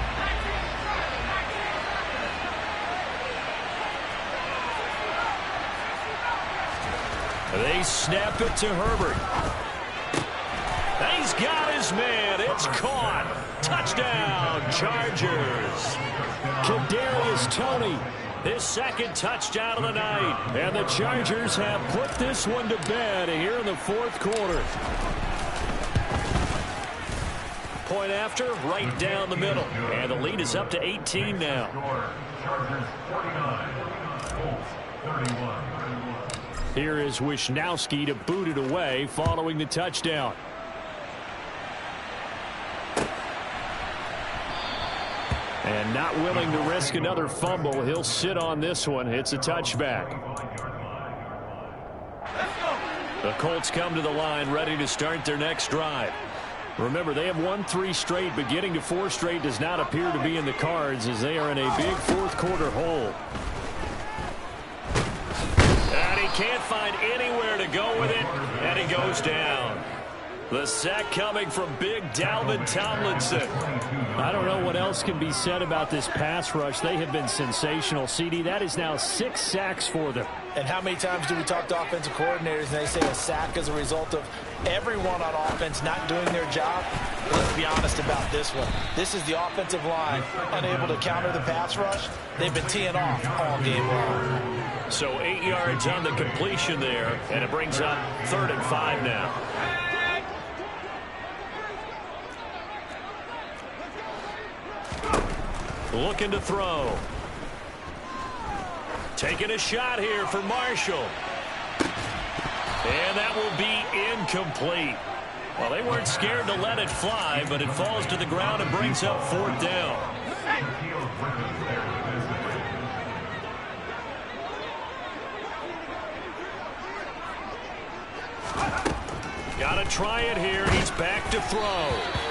They snap it to Herbert. He's got his man. It's caught. Touchdown, Chargers. Kadarius Toney, his 2nd touchdown of the night. And the Chargers have put this one to bed here in the 4th quarter. Point after, right down the middle. And the lead is up to 18 now. Chargers 49, Colts 31. Here is Wishnowski to boot it away following the touchdown. And not willing to risk another fumble. He'll sit on this one. It's a touchback. The Colts come to the line ready to start their next drive. Remember, they have won 3 straight, but getting to 4 straight does not appear to be in the cards as they are in a big 4th quarter hole. And he can't find anywhere to go with it, and he goes down. The sack coming from big Dalvin Tomlinson. I don't know what else can be said about this pass rush. They have been sensational. CD, that is now 6 sacks for them. And how many times do we talk to offensive coordinators and they say a sack is a result of everyone on offense not doing their job? Let's be honest about this one. This is the offensive line unable to counter the pass rush. They've been teeing off all game long. So 8 yards on the completion there, and it brings up 3rd and 5 now. Looking to throw. Taking a shot here for Marshall. And that will be incomplete. Well, they weren't scared to let it fly, but it falls to the ground and brings up 4th down. Got to try it here. He's back to throw.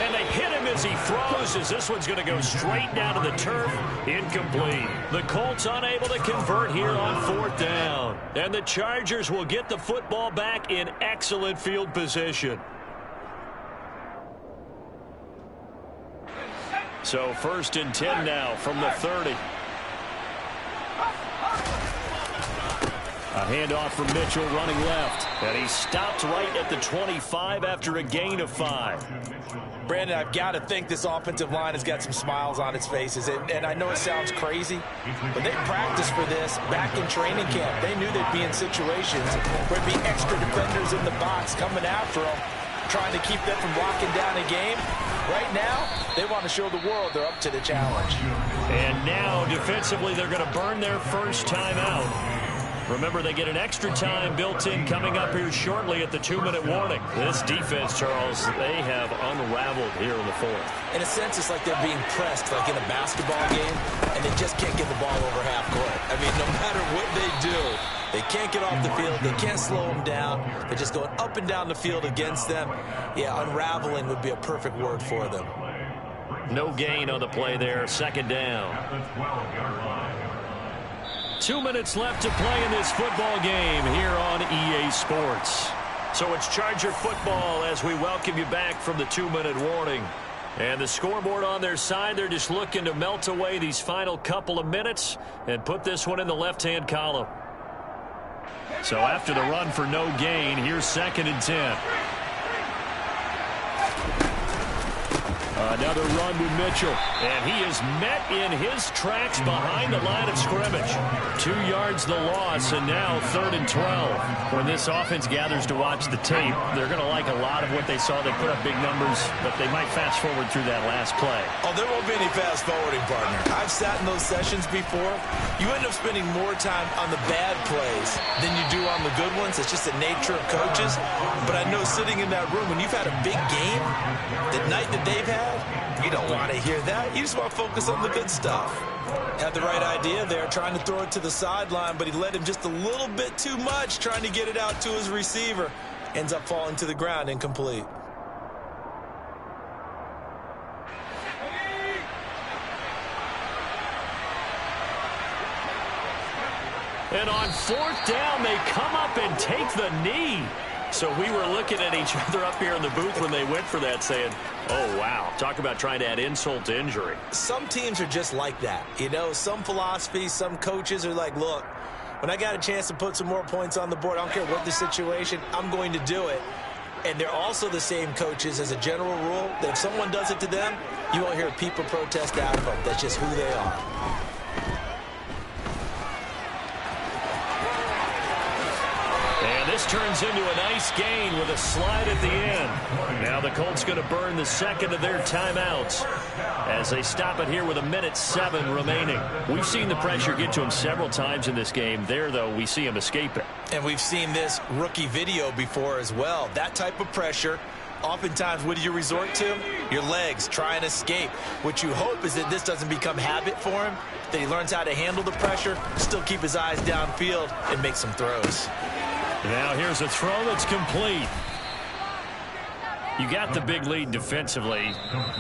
And they hit him as he throws, as this one's going to go straight down to the turf. Incomplete. The Colts unable to convert here on 4th down. And the Chargers will get the football back in excellent field position. So 1st and 10 now from the 30. A handoff from Mitchell running left. And he stopped right at the 25 after a gain of 5. Brandon, I've got to think this offensive line has got some smiles on its faces. And I know it sounds crazy, but they practiced for this back in training camp. They knew they'd be in situations where there'd be extra defenders in the box coming after them, trying to keep them from locking down a game. Right now, they want to show the world they're up to the challenge. And now, defensively, they're going to burn their first timeout. Remember, they get an extra time built in coming up here shortly at the 2-minute warning. This defense, Charles, they have unraveled here in the 4th. In a sense, it's like they're being pressed, like in a basketball game, and they just can't get the ball over half court. I mean, no matter what they do, they can't get off the field. They can't slow them down. They're just going up and down the field against them. Yeah, unraveling would be a perfect word for them. No gain on the play there. 2nd down. 2 minutes left to play in this football game here on EA Sports. So it's Charger football as we welcome you back from the 2-minute warning. And the scoreboard on their side, they're just looking to melt away these final couple of minutes and put this one in the left-hand column. So after the run for no gain, here's 2nd and 10. Another run to Mitchell, and he is met in his tracks behind the line of scrimmage. 2 yards the loss, and now 3rd and 12. When this offense gathers to watch the tape, they're going to like a lot of what they saw. They put up big numbers, but they might fast forward through that last play. Oh, there won't be any fast forwarding, partner. I've sat in those sessions before. You end up spending more time on the bad plays than you do on the good ones. It's just the nature of coaches. But I know sitting in that room, when you've had a big game, the night that they've had, you don't want to hear that. You just want to focus on the good stuff. Had the right idea there, trying to throw it to the sideline, but he let him just a little bit too much, trying to get it out to his receiver. Ends up falling to the ground, incomplete. And on 4th down, they come up and take the knee. So we were looking at each other up here in the booth when they went for that saying, oh, wow, talk about trying to add insult to injury. Some teams are just like that. You know, some philosophies, some coaches are like, look, when I got a chance to put some more points on the board, I don't care what the situation, I'm going to do it. And they're also the same coaches as a general rule that if someone does it to them, you won't hear people protest out of them. That's just who they are. And this turns into a nice gain with a slide at the end. Now the Colts going to burn the 2nd of their timeouts as they stop it here with 1:07 remaining. We've seen the pressure get to him several times in this game. There, though, we see him escape it. And we've seen this rookie video before as well. That type of pressure, oftentimes, what do you resort to? Your legs, try and escape. What you hope is that this doesn't become habit for him, that he learns how to handle the pressure, still keep his eyes downfield, and make some throws. Now here's a throw that's complete. You got the big lead defensively,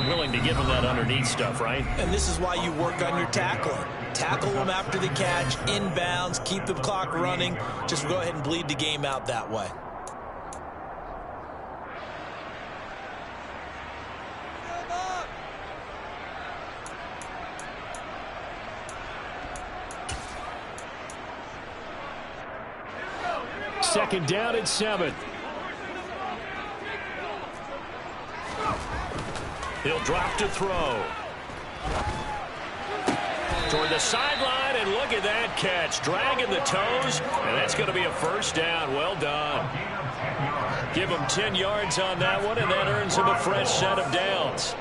willing to give them that underneath stuff, right? And this is why you work on your tackling. Tackle them after the catch, inbounds, keep the clock running. Just go ahead and bleed the game out that way. Second down and 7. He'll drop to throw. Toward the sideline, and look at that catch. Dragging the toes, and that's going to be a first down. Well done. Give him 10 yards on that one, and that earns him a fresh set of downs.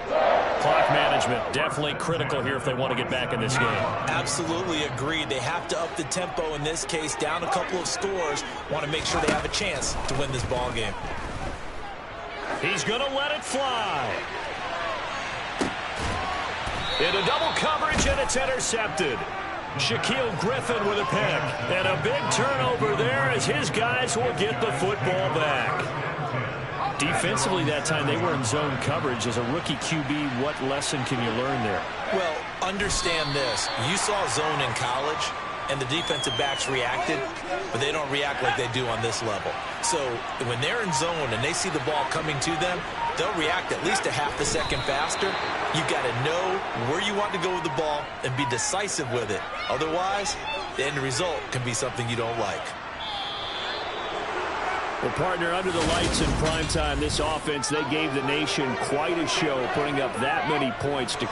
Clock management, definitely critical here if they want to get back in this game. Absolutely agreed. They have to up the tempo in this case, down a couple of scores. Want to make sure they have a chance to win this ball game. He's going to let it fly. Into double coverage, and it's intercepted. Shaquille Griffin with a pick. And a big turnover there as his guys will get the football back. Defensively that time, they were in zone coverage. As a rookie QB, what lesson can you learn there? Well, understand this. You saw zone in college, and the defensive backs reacted, but they don't react like they do on this level. So when they're in zone and they see the ball coming to them, they'll react at least a half a second faster. You've got to know where you want to go with the ball and be decisive with it. Otherwise, the end result can be something you don't like. Well, partner, under the lights in primetime, this offense, they gave the nation quite a show, putting up that many points to come.